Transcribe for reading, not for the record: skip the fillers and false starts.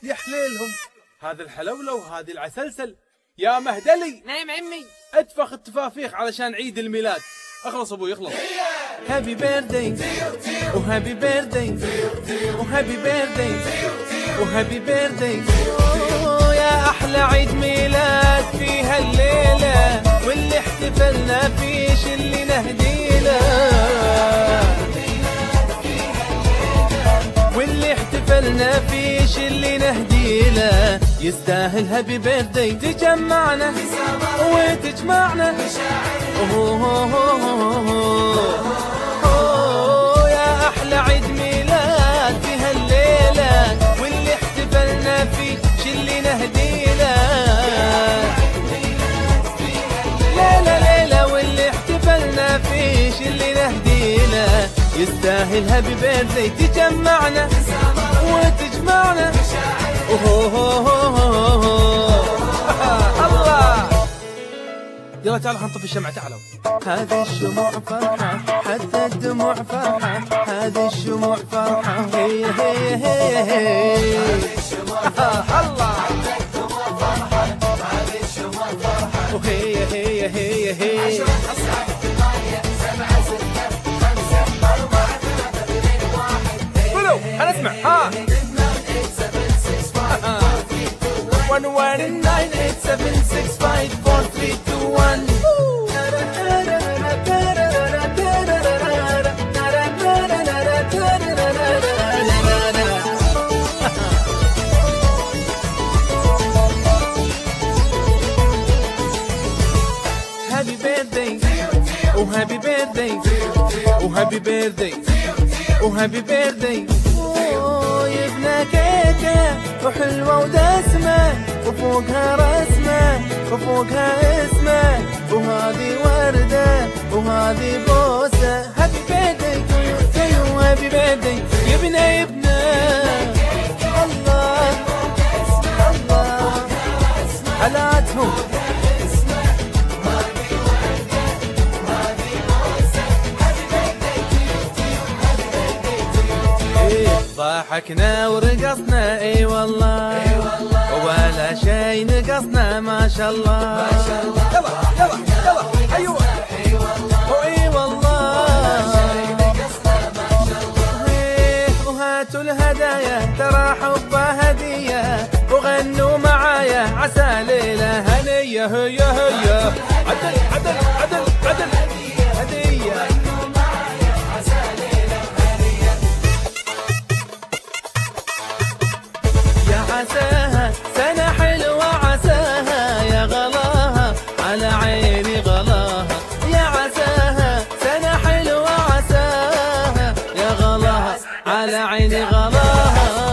يا حليلهم، هذا الحلولة وهذه العسلسل. يا مهدلي. نعم عمي. اتفخ التفافيخ علشان عيد الميلاد. اخلص ابوي اخلص. هابي بيرثدي وهابي بيرثدي وهابي بيرثدي وهابي بيرثدي. يا احلى عيد ميلاد في هالليله، واللي احتفلنا فيه اللي نهديله، واللي احتفلنا فيه اللي نهديله. يستاهل هابي بيرثدي، تجمعنا وتجمعنا. يا احلى عيد ميلاد في هالليله، واللي احتفلنا فيه اللي نهديله. ليله ليله واللي احتفلنا فيه اللي نهديله. يستاهل هابي بيرثدي، تجمعنا وتجمعنا. الله، يلا تعالوا خلينا نطفي الشمعة. تعالوا. هذه الشموع فرحة، حتى الدموع فرحة. هذه الشموع فرحة، هي هي هي هي. هذه الشموع فرحة، حتى الدموع فرحة. هذه الشموع فرحة، وهي هي هي هي. 10 8 7 6 5 4 3 2 1. قولوا أنا أسمع. ها 1 9 8 7 6 5 4 3 2 1. Happy birthday, oh happy birthday, oh happy birthday, oh happy birthday. جبنا كيكة وحلوة ودسمة، وفوقها رسمة وفوقها اسمه، وهذه وردة وهذه بوسة. هابي بيرثدي تو يو، هابي بيرثدي يبنا يبنا. الله الله حلاتهم. ضحكنا ورقصنا اي والله، ولا شي نقصنا ما شاء الله. يلا يلا يلا ايوه اي والله اي والله. وهاتوا الهدايا ترى حبه هديه، وغنوا معايا عسى ليله هنيه. هي هي عدل عدل عدل عدل هديه. عساها سنة حلوة، عساها يا غلاها على عيني غلاها. يا عساها سنة حلوة، عساها يا غلاها على عيني غلاها.